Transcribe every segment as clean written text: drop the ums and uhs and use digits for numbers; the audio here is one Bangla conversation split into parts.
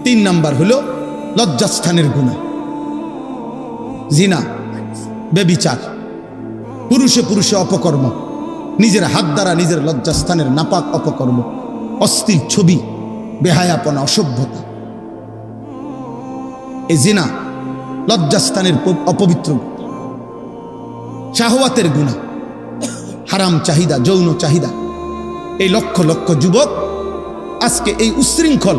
3 নাম্বার হলো লজ্জাস্থানের গুনাহ, জিনা, ব্যভিচার, পুরুষে পুরুষে অপকর্ম, নিজের হাত দ্বারা নিজের লজ্জাস্থানের নাপাক অপকর্ম, অশ্লীল ছবি, বেহায়াপনা, অসভ্যতা। এই জিনা লজ্জাস্থানের অপবিত্র, শাহওয়াতের গুনাহ, হারাম চাহিদা, যৌন চাহিদা। এই লক্ষ লক্ষ যুবক আজকে এই উশৃঙ্খল,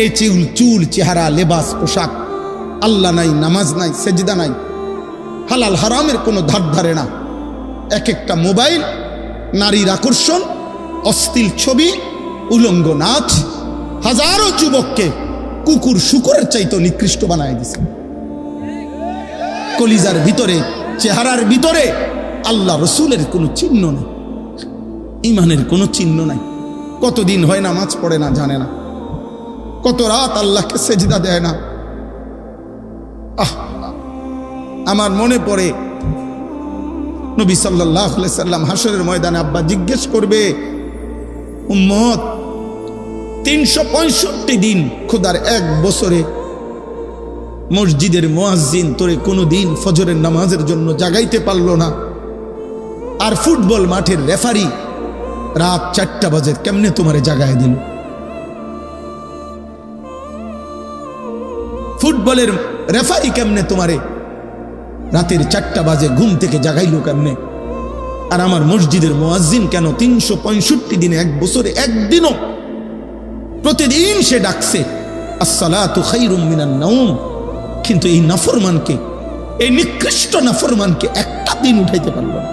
এই চুল চেহারা, লেবাস, পোশাক, আল্লাহ নাই, নামাজ নাই, সেজদা নাই, হালাল হারামের কোনো ধার ধারে না। এক একটা মোবাইল, নারীর আকর্ষণ, অশ্লীল ছবি, উলঙ্গ নাচ, হাজারো যুবককে কুকুর শুকুরের চাইতে নিকৃষ্ট বানায় দিছে। কলিজার ভিতরে, চেহারার ভিতরে আল্লাহ রসুলের কোনো চিহ্ন নেই, ইমানের কোনো চিহ্ন নাই। কতদিন হয় নামাজ পড়ে না, জানে না, কত রাত আল্লাহকে সেজদা দেয় না। আমার মনে পড়ে নবী সাল্লাল্লাহু আলাইহি সাল্লাম হাসরের ময়দানে আব্বা জিজ্ঞেস করবে, উম্মত 365 দিন, খোদার 1 বছরে মসজিদের মুয়াজ্জিন তোরে কোনোদিন ফজরের নামাজের জন্য জাগাইতে পারলো না, আর ফুটবল মাঠের রেফারি রাত 4টা বাজে কেমনে তোমারে জাগায় দিল? ফুটবলের রেফারি কেমনে তোমারে রাতের 4টা বাজে ঘুম থেকে জাগাইলো কেমনে? আর আমার মসজিদের মুয়াজ্জিন কেন 365 দিনে, 1 বছরে একদিনও, প্রতিদিন সে ডাকছে আসসালাতু খায়রুম মিনান নাওম, কিন্তু এই নাফরমানকে, এই নিকৃষ্ট নাফরমানকে একটা দিন উঠাইতে পারল না।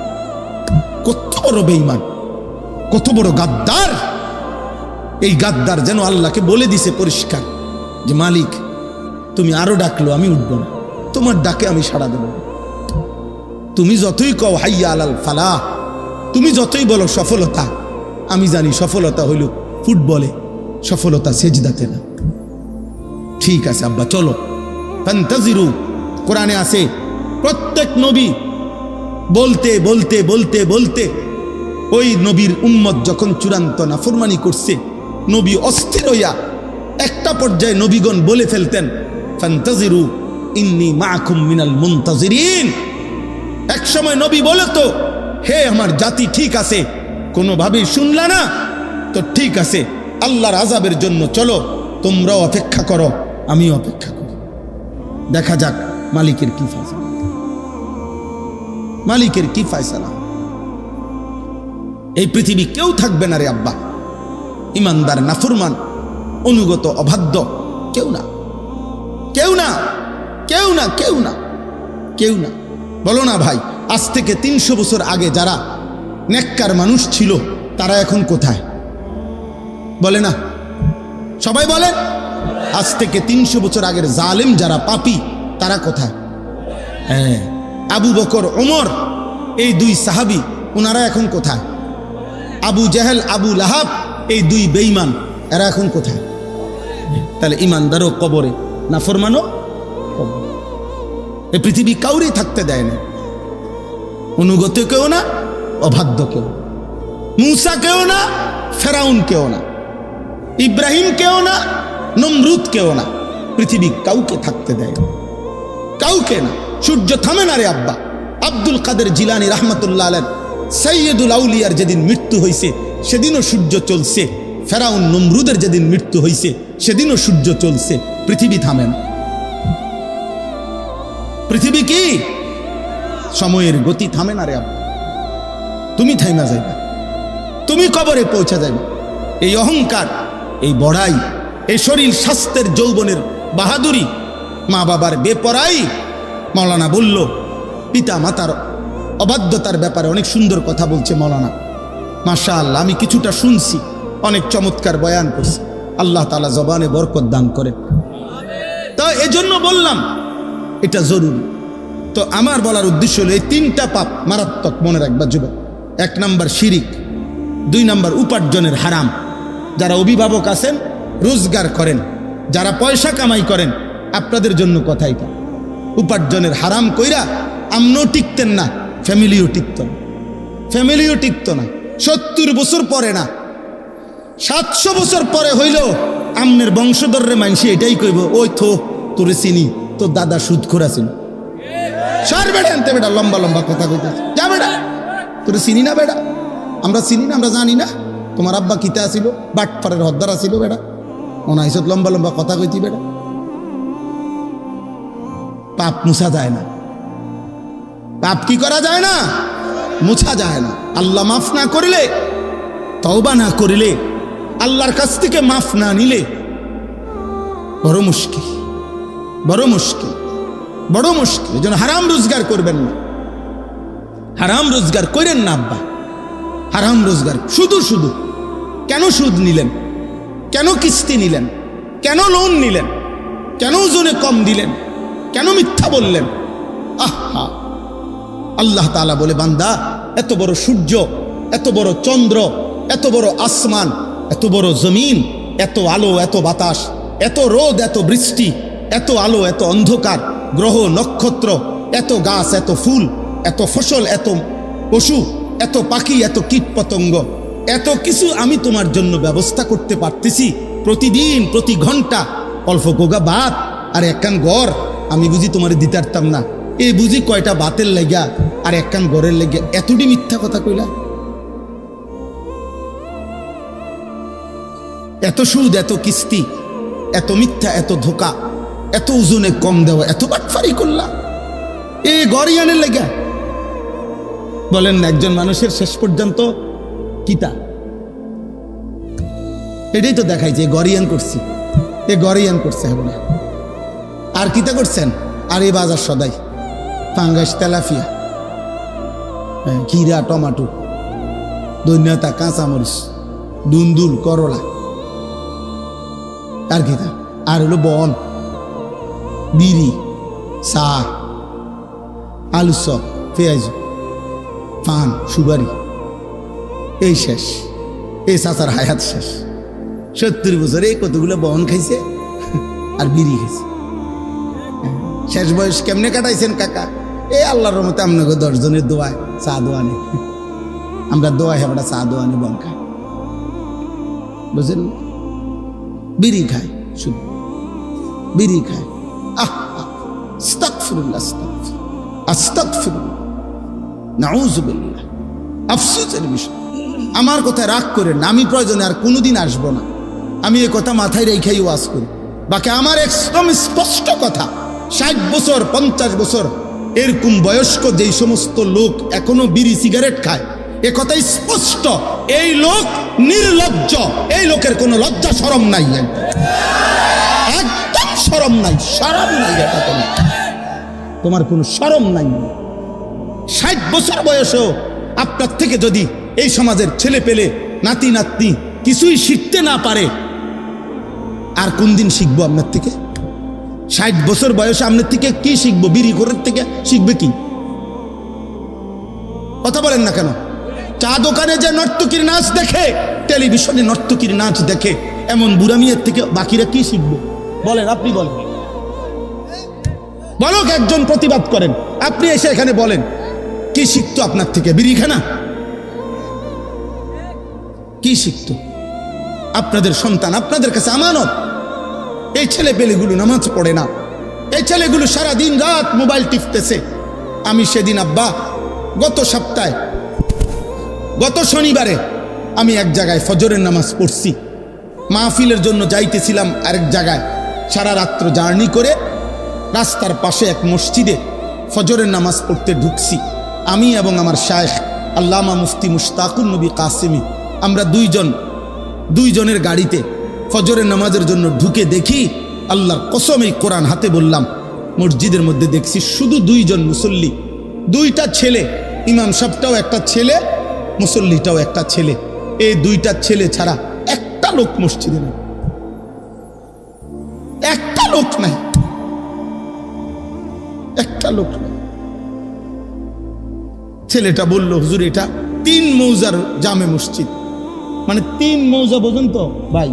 কত বড় বেঈমান, কত বড় গাদ্দার! এই গাদ্দার যেন আল্লাহকে বলে দিছে পরিষ্কার যে মালিক তুমি আরো ডাকলো আমি উঠবো না, তোমার ডাকে আমি সাড়া দেব। তুমি যতই কও হাইয়া আলাল ফালাহ, তুমি যতই বলো সফলতা, আমি জানি সফলতা হইল ফুটবলে, সফলতা সেজদাতে না। ঠিক আছে আব্বা চলো, ফান্তাজিরু, কোরআনে আছে প্রত্যেক নবী বলতে বলতে বলতে বলতে ওই নবীর উম্মত যখন চূড়ান্ত নাফরমানি করছে, নবী অস্থির হইয়া একটা পর্যায়ে নবীগণ বলে ফেলতেন ফান্তাজিরু ইন্নী মাআকুম মিনাল মুনতাজিরিন। এক সময় নবী বলতো, হে আমার জাতি, ঠিক আছে, কোনোভাবেই শুনলা না তো ঠিক আছে, আল্লাহর আযাবের জন্য চলো, তোমরাও অপেক্ষা করো, আমিও অপেক্ষা করি, দেখা যাক মালিকের কি ফয়সালা, মালিকের কি ফয়সালা। এই পৃথিবী কেউ থাকবে না রে আব্বা ইমানদার নাফরমান, অনুগত, অবাধ্য, কেউ না, কেউ না, কেউ না, কেউ না, কেউ না। বলো না ভাই, আজ থেকে 300 বছর আগে যারা নেককার মানুষ ছিল তারা এখন কোথায়? বলে না, সবাই বলেন। আজ থেকে 300 বছর আগের জালেম যারা, পাপী, তারা কোথায়? হ্যাঁ, আবু বকর, ওমর, এই 2 সাহাবী, ওনারা এখন কোথায়? আবু জেহেল, আবু লাহাব, এই 2 বেঈমান, এরা এখন কোথায়? তাহলে ইমানদারও কবরে, নাফরমানও কবরে। এই পৃথিবী কাউরেই থাকতে দেয় না, অনুগত কেউ না, অবাধ্য কেউ, মূসা কেউ না, ফেরাউন কেউ না, ইব্রাহিম কেউ না, নমরুদ কেউ না, পৃথিবী কাউকে থাকতে দেয় না, কাউকে না। সূর্য থামে না রে আব্বা। আব্দুল কাদের জিলানী রাহমাতুল্লাহ আলাইহি সাইয়্যিদুল আউলিয়ার যেদিন মৃত্যু হয়েছে সেদিনও সূর্য চলছে, ফেরাউন নমরুদের যেদিন মৃত্যু হয়েছে সেদিনও সূর্য চলছে, পৃথিবী থামে না। পৃথিবী কি সময়ের গতি থামে না রে আব্বা। তুমি থাইমা যাইবা, তুমি কবরে পৌঁছে যাইবা। এই অহংকার, এই বড়াই, এই শরীর স্বাস্থ্যের যৌবনের বাহাদুরি, মা বাবার বেপরাই। মাওলানা বলল পিতা মাতার অবাধ্যতার ব্যাপারে অনেক সুন্দর কথা বলছে মাওলানা, মাশাআল্লাহ, আমি কিছুটা শুনছি, অনেক চমৎকার বয়ান করছে। আল্লাহ তাআলা জবানে বরকত দান করে। তো এজন্য বললাম এটা জরুরি। তো আমার বলার উদ্দেশ্য হলো এই 3টা পাপ মারাত্মক, মনে রাখবা যুবক। 1 নাম্বার শিরিক, 2 নাম্বার উপার্জনের হারাম। যারা অভিভাবক আছেন, রোজগার করেন, যারা পয়সা কামাই করেন, আপনাদের জন্য কথাই তা। উপার্জনের হারাম কইরা আমনও টিকতেন না, ফ্যামিলিও টিকত না, ফ্যামিলিও টিকত না। 70 বছর পরে না, 700 বছর পরে হইল আমনের বংশধররে মানসি এটাই কইব, ওই থো তোরে চিনি, তোর দাদা সুদখোর আছিল। সর বেটা আনতে, বেটা লম্বা লম্বা কথা কইতেছে, যা বেটা, তোরে চিনি না বেটা, আমরা চিনি না, আমরা জানি না তোমার আব্বা কিতা আছিল, বাটপাড়ের হদ্দার আছিল বেটা, অনাইসত লম্বা লম্বা কথা কইতি বেটা। পাপ মুছা যায় না, পাপ কি করা যায় না, মুছা যায় না। আল্লাহ মাফ না করিলে, তওবা না করিলে, আল্লাহর কাছ থেকে মাফ না নিলে বড় মুশকিল, বড় মুশকিল, বড় মুশকিল। এই জন্য হারাম রোজগার করবেন না, হারাম রোজগার করেন না আব্বা, হারাম রোজগার। শুধু শুধু কেন সুদ নিলেন, কেন কিস্তি নিলেন, কেন লোন নিলেন, কেন ওজনে কম দিলেন, কেন মিথ্যা বললেন? আহা, আল্লাহ তাআলা বলে, বান্দা এত বড় সূর্য, এত বড় চন্দ্র, এত বড় আসমান, এত বড় জমিন, এত আলো, এত বাতাস, এত রোদ, এত বৃষ্টি, এত আলো, এত অন্ধকার, গ্রহ নক্ষত্র, এত গাছ, এত ফুল, এত ফসল, এত পশু, এত পাখি, এত কীট পতঙ্গ, এত কিছু আমি তোমার জন্য ব্যবস্থা করতে পারতেছি প্রতিদিন, প্রতি ঘন্টা। অল্প গোগা ভাত আর একখান ঘর আমি বুঝি তোমার দিতে পারতাম না, এই বুঝি কয়টা বাতের লেগা আর একখান ঘরের লেগে এতটি মিথ্যা কথা কইলা? এত সুদ, এত কিস্তি, এত মিথ্যা, এত ধোকা, এত ওজনে কম দেওয়া, এত বাটফারি করলা এই গরিয়ানের লেগা? বলেন না, একজন মানুষের শেষ পর্যন্ত কিতা? এটাই তো দেখাইছে, গরিয়ান করছি, এ গরিয়ান করছে বলে। আর কিতা করছেন? আর এই বাজার সদাই ফাঙ্গাস, তেলাফিয়া, খিরা, টমাটো, ধন্যতা, কাঁচামরিচ, দুন্দুল, করলা, আর কিতা? আর হলো বন, বিড়ি, চা, আলু চপ, পেঁয়াজ, পান, সুপারি, এই শেষ। এই চাচার হায়াত শেষ, 70 বছর এই কতগুলো বন খাইছে আর বিড়ি খাইছে। শেষ বয়স কেমনে কাটাইছেন কাকা? এই আল্লাহর রহমতে আপনাকে 10 জনের দোয়ায় চা দোয়া নেই, আমরা দোয়া হেবটা চা দোয়া নেই, বন খাই, বুঝলেন? বিড়ি খায়, শুধু বিড়ি খায়। আস্তাগফিরুল্লাহ, আস্তাগফিরুল্লাহ, নাউযুবিল্লাহ। আফসোসের বিষয়, আমার কথায় রাগ করেন না, আমি প্রয়োজনে আর কোনোদিন আসবো না, আমি এ কথা মাথায় রেখেই ওয়াজ করি। বাকি আমার একদম স্পষ্ট কথা, 60 বছর 50 বছর এরকম বয়স্ক যেই সমস্ত লোক এখনো বিড়ি সিগারেট খায়, এ কথাই স্পষ্ট, এই লোক নির্লজ্জ, এই লোকের কোনো লজ্জা শরম নাই, একদম শরম নাই, শরম নাই, এটা তোমার কোনো শরম নাই। 60 বছর বয়সেও আপনার থেকে যদি এই সমাজের ছেলে পেলে, নাতি নাতনি কিছুই শিখতে না পারে, আর কোন দিন শিখবো আপনার থেকে? 60 বছর বয়সে আপনার থেকে কি শিখবো? বিড়ি ঘরের থেকে শিখবে কি? কথা বলেন না কেন? চা দোকানে যে নর্তকীর নাচ দেখে, টেলিভিশনে নর্তকীর নাচ দেখে, এমন বুড়া মেয়ের থেকে বাকিরা কি শিখবে? বলেন, আপনি বলেন, বলক, একজন প্রতিবাদ করেন, আপনি এসে এখানে বলেন কি শিখতো আপনার থেকে? বিড়ি খানা? কি শিখতো? আপনাদের সন্তান আপনাদের কাছে আমানত। এই ছেলে পেলেগুলো নামাজ পড়ে না, এই ছেলেগুলো সারা দিন রাত মোবাইল টিপতেছে। আমি সেদিন আব্বা গত সপ্তাহে, গত শনিবারে আমি এক জায়গায় ফজরের নামাজ পড়ছি, মাহফিলের জন্য যাইতেছিলাম আরেক জায়গায়, সারা রাত্র জার্নি করে রাস্তার পাশে এক মসজিদে ফজরের নামাজ পড়তে ঢুকছি। আমি এবং আমার শায়েখ আল্লামা মুফতি মুশতাকুর নবী কাসেমি, আমরা দুইজনের গাড়িতে ফজরের নামাজের জন্য ঢুকে দেখি, আল্লাহর কসম এই কোরআন হাতে বললাম, মসজিদের মধ্যে দেখছি শুধু 2 জন মুসল্লি, 2টা ছেলে, ইমাম সাহেবটাও একটা ছেলে, মুসল্লিটাও একটা ছেলে। এই 2টা ছেলে ছাড়া একটা লোক মসজিদে নেই, একটা লোক নাই, একটা লোক নাই। ছেলেটা বলল, হুজুর এটা 3 মৌজার জামে মসজিদ। মানে 3 মৌজা বোঝেন তো ভাই,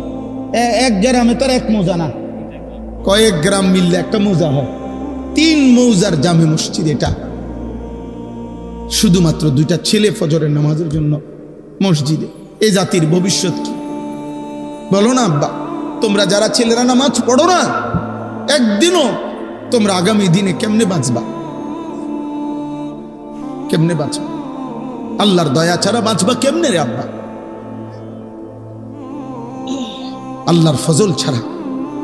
এক গ্রামে তো 1 মৌজা না, কয়েক গ্রাম মিললে একটা মৌজা হয়। 3 মৌজার জামে মসজিদ এটা, শুধুমাত্র 2টা ছেলে ফজরের নামাজের জন্য মসজিদে। এই জাতির ভবিষ্যৎ কি বলো না আব্বা? তোমরা যারা ছেলেরা নামাজ পড়ো না, একদিনও তোমরা আগামী দিনে কেমনে বাঁচবা? কেমনে বাঁচবা? আল্লাহর দয়া ছাড়া বাঁচবা কেমনে রে আব্বা? আল্লাহর ফজল ছাড়া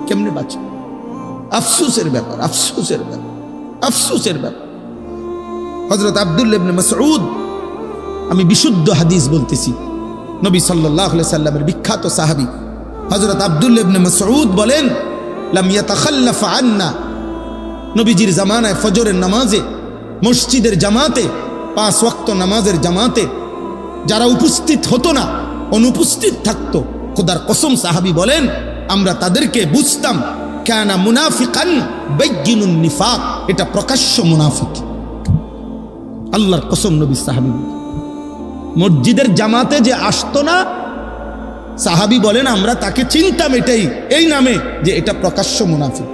কেমনে বাঁচবা? আফসোসের ব্যাপার, আফসোসের ব্যাপার, আফসোসের ব্যাপার। হযরত আব্দুল্লাহ ইবনে মাসউদ, আমি বিশুদ্ধ হাদিস বলতেছি, নবী সাল্লাল্লাহু আলাইহি সাল্লামের বিখ্যাত সাহাবী হযরত আব্দুল্লাহ ইবনে মাসউদ বলেন, লাম ইয়াতাখাল্লাফ আন্না, নবীজির জামানায় ফজরের নামাজে মসজিদের জামাতে, 5 ওয়াক্ত নামাজের জামাতে যারা উপস্থিত হতো না, অনুপস্থিত থাকতো, খোদার কসম সাহাবী বলেন আমরা তাদেরকে বুঝতাম কানা মুনাফিকান বাইয়িনুন নিফাক, এটা প্রকাশ্য মুনাফিক। আল্লাহর কসম, নবী সাহাবী মসজিদের জামাতে যে আসতো না, সাহাবী বলেন আমরা তাকে চিনতাম এটাই, এই নামে যে এটা প্রকাশ্য মুনাফিক।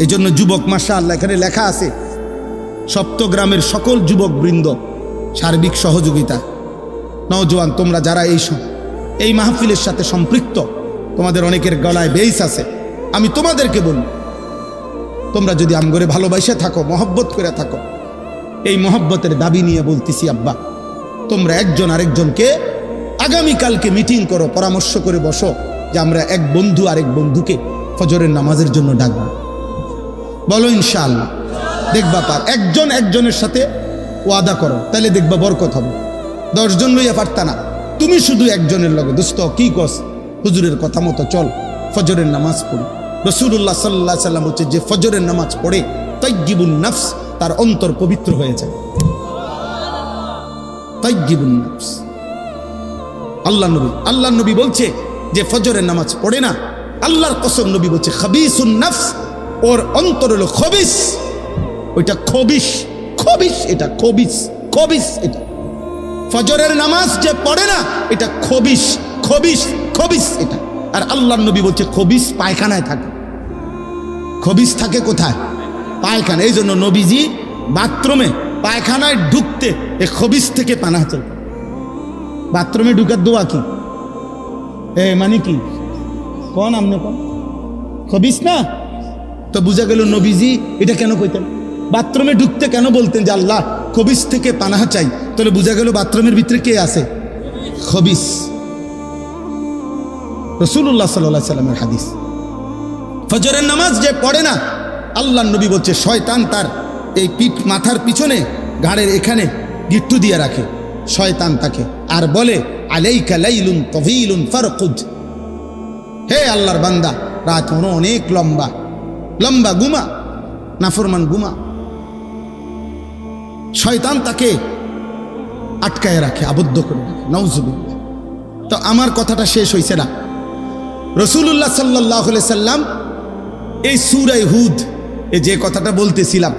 এই জন্য যুবক, মাশাআল্লাহ, এখানে লেখা আছে সপ্তগ্রামের সকল যুবক বৃন্দ সার্বিক সহযোগিতা, নওজোয়ান তোমরা যারা এই মাহফিলের সাথে সম্পৃক্ত, তোমাদের অনেকের গলায় বেইস আছে, আমি তোমাদেরকে বলি, তোমরা যদি আমগরে ভালোবাসে থাকো, মহব্বত করে থাকো, এই মহব্বতের দাবি নিয়ে বলতেছি আব্বা, তোমরা একজন আরেকজনকে আগামীকালকে মিটিং করো, পরামর্শ করে বসো যে আমরা এক বন্ধু আরেক বন্ধুকে ফজরের নামাজের জন্য ডাকবো। বলো ইনশাআল্লাহ, দেখবা পার। একজন একজনের সাথে ওয়াদা করো, তাহলে দেখবা বরকত হবে। 10 জন লইয়া পারতা না, তুমি শুধু একজনের লগে, দোস্ত কি কস, হুজুরের কথা মতো চল, ফজরের নামাজ পড়ি। রাসূলুল্লাহ সাল্লাল্লাহু আলাইহি সাল্লাম বলছে যে ফজরের নামাজ পড়ে তাইয়্যিবুন নাফস, তার অন্তর পবিত্র হয়ে যায়। তাইয়্যিবুন নাফস, আল্লাহ নবী বলছে যে ফজরের নামাজ পড়ে না, আল্লাহর কসম নবী বলছে খাবিসুন নাফস, ওর অন্তর হলো খবিস, ওইটা খবিস, খবিস, এটা খবিস, খবিস। এটা ফজরের নামাজ যে পড়ে না, এটা খবিস, খবিস, খবিস এটা। আর আল্লাহর নবী বলছে খবিস পায়খানায় থাকে। খবিস থাকে কোথায়? পায়খানা। এই জন্য নবীজি বাথরুমে, পায়খানায় ঢুকতে এই খবিস থেকে পানাহ চাই। বাথরুমে ঢুকার দোয়া কি? মানে কি কোন আমনে কোন খবিস না? তো বুঝা গেল নবীজি এটা কেন কইতেন, বাথরুমে ঢুকতে কেন বলতেন যে আল্লাহ খবিস থেকে পানাহ চাই, তাহলে বুঝা গেল বাথরুমের ভিতরে কে আছে? খবিস। রাসূলুল্লাহ সাল্লাল্লাহু আলাইহি সাল্লামের হাদিস, ফজরের নামাজ যে পড়ে না, আল্লাহর নবী বলছে শয়তান তার এই মাথার পিছনে, ঘাড়ের এখানে গিট্টু দিয়ে রাখে শয়তান তাকে, আর বলে আলাইকা লাইলুন তাওয়িলুন ফারকুদ, হে আল্লাহর বান্দা, রাত অনেক লম্বা, লম্বা ঘুমা, নাফরমান ঘুমা। শয়তান তাকে আটকায় রাখে, আবদ্ধ করে রাখে। নাউজুবিল্লাহ। তো আমার কথাটা শেষ হয়েছে না। রাসূলুল্লাহ সাল্লাল্লাহু আলাইহি সাল্লাম এই সূরা হুদ, এই যে কথাটা বলতেছিলাম,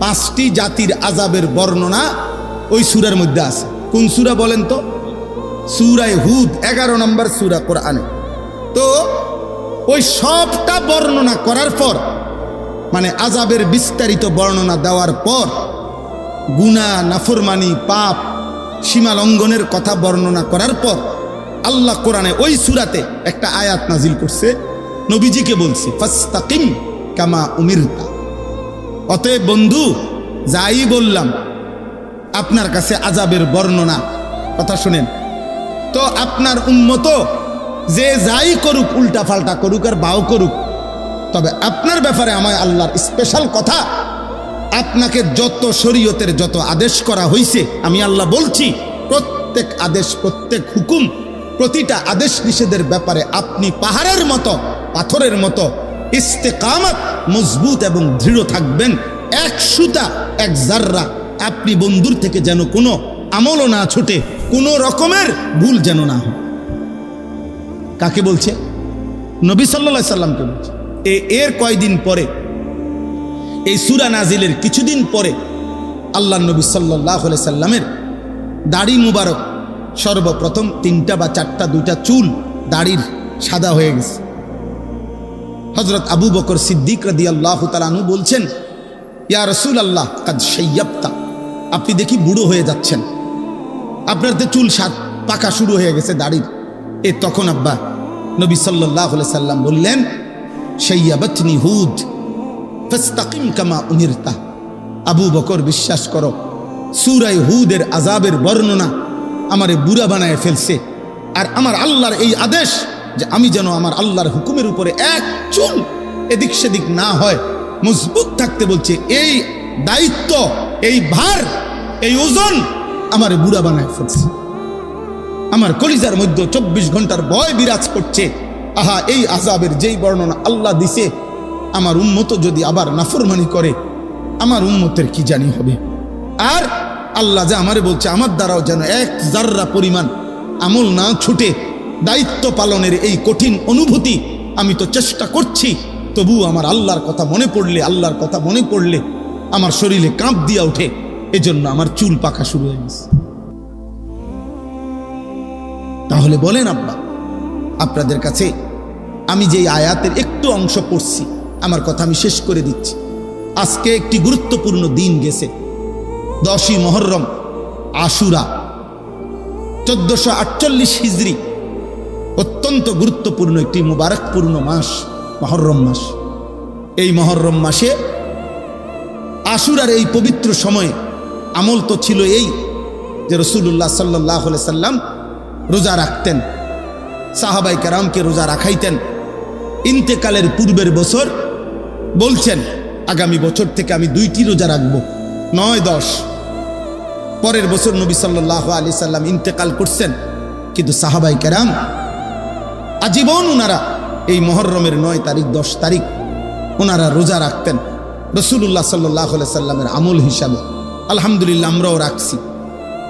5টি জাতির আযাবের বর্ণনা ওই সূরার মধ্যে আছে। কোন সূরা বলেন তো? সূরা হুদ, 11 নম্বর সূরা কোরআনে। তো ওই সবটা বর্ণনা করার পর, মানে আযাবের বিস্তারিত বর্ণনা দেওয়ার পর, গুনাহ, নাফরমানি, পাপ, সীমা লঙ্ঘনের কথা বর্ণনা করার পর, আল্লাহ কোরআনে ওই সূরাতে একটা আয়াত নাজিল করছে, নবীজিকে বলছে ফাস্তাকিম কামা উমিরতা। অতএব বন্ধু, যাই বললাম আপনার কাছে আযাবের বর্ণনা, কথা শুনেন তো, আপনার উম্মত যে যাই করুক, উল্টা পাল্টা করুক আর বাও করুক, তবে আপনার ব্যাপারে আমার আল্লাহর স্পেশাল কথা, আপনাকে যত শরীয়তের যত আদেশ করা হয়েছে, আমি আল্লাহ বলছি প্রত্যেক আদেশ, প্রত্যেক হুকুম, প্রতিটা আদেশ নিষেধের ব্যাপারে আপনি পাহাড়ের মতো, পাথরের মতো ইস্তেকামত, মজবুত এবং দৃঢ় থাকবেন। 1 সুতা 1 জাররা আপনি বন্ধুর থেকে যেন কোনো আমলও না ছুটে, কোনো রকমের ভুল যেন না হয়। কাকে বলছে? নবী সাল্লাল্লাহু আলাইহি সাল্লামকে বলছে। এর কয়দিন পরে, এই সূরা নাজিলের কিছুদিন পরে, আল্লাহ নবী সাল্লাল্লাহু আলাইহি সাল্লামের দাড়ি মুবারক সর্বপ্রথম 3টা বা 4টা, 2টা চুল দাড়ির সাদা হয়ে গেছে। হযরত আবু বকর সিদ্দিক রাদিয়াল্লাহু তাআলা আনহু বলছেন, ইয়া রাসূলুল্লাহ কাদ শাইয়াবতা, আপনি দেখি বুড়ো হয়ে যাচ্ছেন, আপনার তো চুল পাকা শুরু হয়ে গেছে দাড়ির। তখন আব্বা নবী সাল্লাল্লাহু আলাইহি সাল্লাম বললেন, শাইয়াবাতনি হুদ ফাস্তাকিম কামা উমিরতা। আবু বকর, বিশ্বাস করো, সূরা হুদের আযাবের বর্ণনা আমারে বুড়া বানায় ফেলছে। আর আমার আল্লাহর এই আদেশ যে আমি যেন আমার আল্লাহর হুকুমের উপরে এক চুল এদিক সেদিক না হয়, মজবুত থাকতে বলছে। এই দায়িত্ব, এই ভার, এই ওজন আমারে বুড়া বানায় ফেলছে। আমার কলিজার মধ্যে 24 ঘন্টার ভয় বিরাজ করছে। আহা, এই আযাবের যেই বর্ণনা আল্লাহ দিছে, আমার উম্মত যদি আবার নাফরমানি করে, আমার উম্মতের কি জানি হবে। আর আল্লাহ যে আমারে বলছে, আমার দ্বারাও যেন এক জাররা পরিমাণ আমল না ছুটে। দায়িত্ব পালনের এই কঠিন অনুভূতি আমি তো চেষ্টা করছি, তবু আমার আল্লাহর কথা মনে পড়লে, আল্লাহর কথা মনে পড়লে আমার শরীরে কাঁপ দিয়া ওঠে। এজন্য আমার চুল পাকা শুরু হয়ে গেছে। তাহলে বলেন আব্বা, আপনাদের কাছে আমি যে আয়াতের একটু অংশ পড়ছি, আমার কথা আমি শেষ করে দিচ্ছি। আজকে একটি গুরুত্বপূর্ণ দিন গেছে, 10ই মুহররম, আশুরা, 1448 হিজরি। অত্যন্ত গুরুত্বপূর্ণ একটি মুবারকপূর্ণ মাস, মুহররম মাস। এই মুহররম মাসে আশুরার এই পবিত্র সময়ে আমল তো ছিল এই যে রাসূলুল্লাহ সাল্লাল্লাহু আলাইহি সাল্লাম রোজা রাখতেন, সাহাবায়ে কেরামকে রোজা রাখাইতেন। ইন্তেকালের পূর্বের বছর বলছেন, আগামী বছর থেকে আমি 2টি রোজা রাখবো, 9-10। পরের বছর নবী সাল্লাল্লাহু আলাইহি সাল্লাম ইন্তেকাল করছেন, কিন্তু সাহাবায়ে কেরাম আজীবন ওনারা এই মুহররমের 9 তারিখ 10 তারিখ ওনারা রোজা রাখতেন রাসূলুল্লাহ সাল্লাল্লাহু আলাইহি সাল্লামের আমল হিসাবে। আলহামদুলিল্লাহ, আমরাও রাখছি,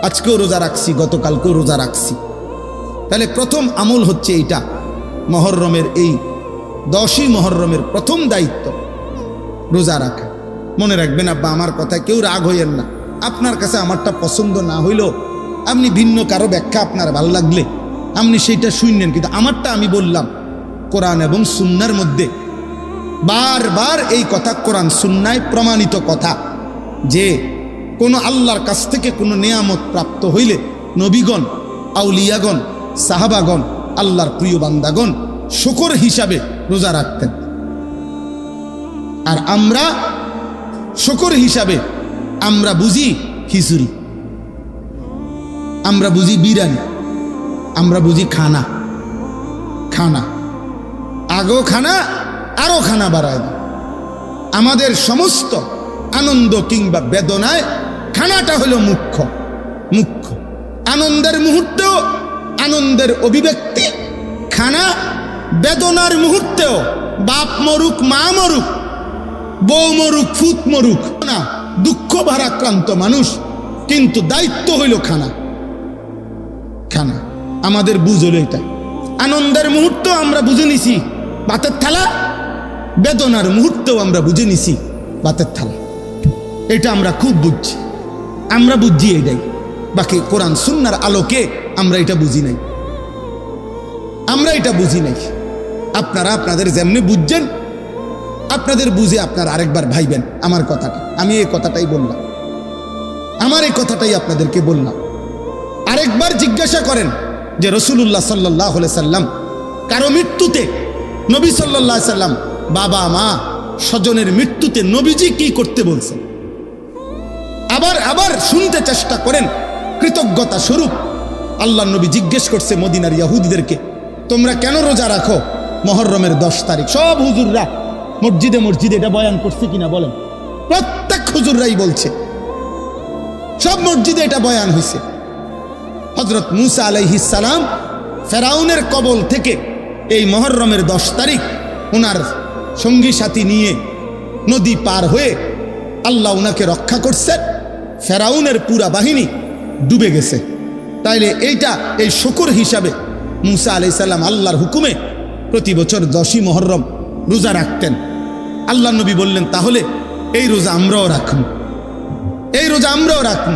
আজকেও রোজা রাখছি, গতকালকেও রোজা রাখছি। তাহলে প্রথম আমল হচ্ছে এইটা, মুহররমের এই 10ই মুহররমের প্রথম দায়িত্ব রোজা রাখা। মনে রাখবেন আব্বা, আমার কথায় কেউ রাগ হইয়েন না। আপনার কাছে আমারটা পছন্দ না হইলেও আপনি ভিন্ন কারো ব্যাখ্যা আপনার ভালো লাগলে আপনি সেইটা শুনলেন, কিন্তু আমারটা আমি বললাম। কোরআন এবং সুন্নাহর মধ্যে বারবার এই কথা, কোরআন সুন্নায় প্রমাণিত কথা, যে কোনো আল্লাহর কাছ থেকে কোনো নেয়ামত প্রাপ্ত হইলে নবীগণ, আউলিয়াগণ, সাহাবাগণ, আল্লাহর প্রিয় বান্দাগণ শুকর হিসাবে রোজা রাখতেন। আর আমরা শুকর হিসাবে আমরা বুঝি খিচুড়ি, আমরা বুঝি বিরিয়ানি, আমরা বুঝি খানা। খানা আগেও খানা, আরো খানা বাড়ায় দেয়। আমাদের সমস্ত আনন্দ কিংবা বেদনায় খানাটা হলো মুখ্য। আনন্দের মুহূর্তেও আনন্দের অভিব্যক্তি খানা, বেদনার মুহূর্তেও বাপ মরুক, মা মরুক, বউ মরুক, ফুত মরুক না, দুঃখ ভারাক্রান্ত মানুষ, কিন্তু দায়িত্ব হইল খানা। খানা আমাদের বুঝ হলো এটা। আনন্দের মুহূর্তেও আমরা বুঝে নিছি ভাতের থালা, বেদনার মুহূর্তেও আমরা বুঝে নিছি ভাতের থালা। এটা আমরা খুব বুঝছি, আমরা বুঝছি এটাই। বাকি কোরআন সুন্নাহর আলোকে আমরা এটা বুঝি নাই, আমরা এটা বুঝি নাই। আপনারা আপনাদের যেমনি বুঝছেন, আপনাদের বুঝে আপনারা আরেকবার ভাইবেন আমার কথাটা। আমি এই কথাটাই বললাম, আমার এই কথাটাই আপনাদেরকে বললাম। আরেকবার জিজ্ঞাসা করেন যে রাসূলুল্লাহ সাল্লাল্লাহু আলাইহি সাল্লাম কারো মৃত্যুতে, নবী সাল্লাল্লাহু আলাইহি সাল্লাম বাবা মা স্বজনের মৃত্যুতে নবীজি কি করতে বলছেন। আবার শুনতে চেষ্টা করেন। কৃতজ্ঞতা স্বরূপ আল্লাহ নবী জিজ্ঞেস করছে মদিনার ইহুদিদেরকে, তোমরা কেন রোজা রাখো মুহররমের 10 তারিখ? সব হুজুররা মসজিদে মসজিদে এটা বয়ান করছে কিনা বলেন? প্রত্যেক হুজুররাই বলছে, সব মসজিদে এটা বয়ান হয়েছে। হযরত মুসা আলাইহিস সালাম ফেরাউনের কবল থেকে এই মুহররমের 10 তারিখ ওনার সঙ্গী সাথী নিয়ে নদী পার হয়ে আল্লাহ ওনাকে রক্ষা করছেন। ফেরাউনের পুরা বাহিনী ডুবে গেছে। তাইলে এইটা এই শুকর হিসাবে মুসা আলাইহিস সালাম আল্লাহর হুকুমে প্রতি বছর 10ই মুহররম রোজা রাখতেন। আল্লাহ নবী বললেন, তাহলে এই রোজা আমরাও রাখুন, এই রোজা আমরাও রাখুন।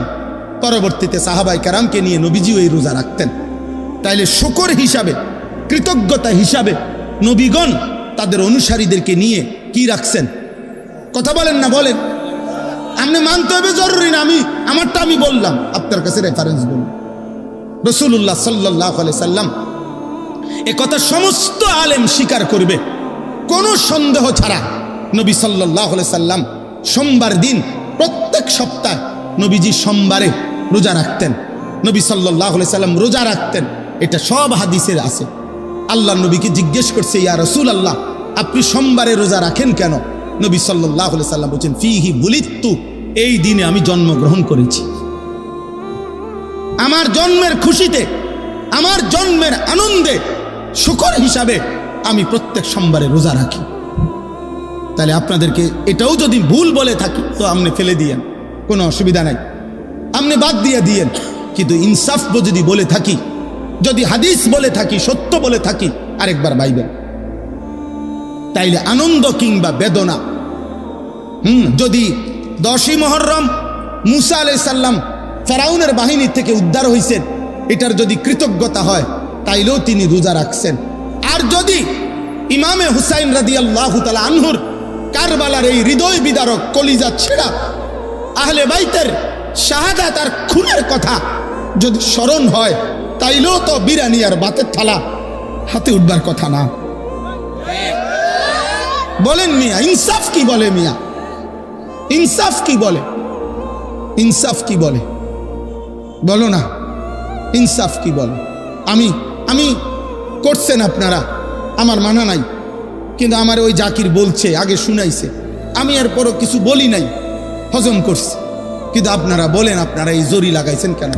পরবর্তীতে সাহাবায়ে কেরামকে নিয়ে নবীজিও এই রোজা রাখতেন। তাইলে শুকর হিসাবে, কৃতজ্ঞতা হিসাবে নবীগণ তাদের অনুসারীদেরকে নিয়ে কি রাখছেন? কথা বলেন না, বলেন। আপনি মানতে হবে জরুরি না, আমারটা আমি বললাম, আপনার কাছে রেফারেন্স বলুন। রাসূলুল্লাহ সাল্লাল্লাহু আলাইহি সাল্লাম এ কথা সমস্ত আলেম স্বীকার করবে কোনো সন্দেহ ছাড়া। নবী সাল্লাল্লাহু আলাইহি সাল্লাম সোমবার দিন প্রত্যেক সপ্তাহ নবীজি সোমবারে রোজা রাখতেন। নবী সাল্লাল্লাহু আলাইহি সাল্লাম রোজা রাখতেন, এটা সব হাদিসে আছে। আল্লাহ নবীকে জিজ্ঞেস করছে, ইয়া রাসূলুল্লাহ, আপনি সোমবারে রোজা রাখেন কেন? নবী সাল্লাল্লাহু আলাইহি সাল্লাম বলেন, ফিহি বুলিতু, এই দিনে আমি জন্মগ্রহণ করেছি। আমার জন্মের খুশিতে, আমার জন্মের আনন্দে শুকর হিসাবে আমি প্রত্যেক সোমবারে রোজা রাখি। তাহলে আপনাদেরকে এটাও যদি ভুল বলে থাকি তো আপনি ফেলে দিয়েন, কোনো অসুবিধা নাই, আপনি বাদ দিয়ে দিয়েন। কিন্তু ইনসাফ যদি বলে থাকি, যদি হাদিস বলে থাকি, সত্য বলে থাকি, আরেকবার ভাইবেন। তাইলে আনন্দ কিংবা বেদনা, যদি 10ই মুহররম মুসা আলাইহিস সালাম ফেরাউনের বাহিনী থেকে উদ্ধার হয়েছেন, এটার যদি কৃতজ্ঞতা হয় তাইলেও তিনি রোজা রাখছেন। আর যদি ইমামে হুসাইন রাদিয়াল্লাহু তাআলা আনহুর কারবালার এই হৃদয় বিদারক কলিজা ছেঁড়া আহলে বাইতের শাহাদাত আর খুনের কথা যদি স্মরণ হয়, তাইলেও তো বিরানি আর ভাতের থালা হাতে উঠবার কথা না। বলেন মিয়া, ইনসাফ কি বলে? মিয়া, ইনসাফ কি বলে? ইনসাফ কি বলে? বলো না, ইনসাফ কি বলে? আমি করছেন আপনারা, আমার মানা নাই, কিন্তু আমার ওই জাকির বলছে, আগে শুনাইছে, আমি এরপরও কিছু বলি নাই, হজম করছি। কিন্তু আপনারা বলেন, আপনারা এই জরি লাগাইছেন কেন?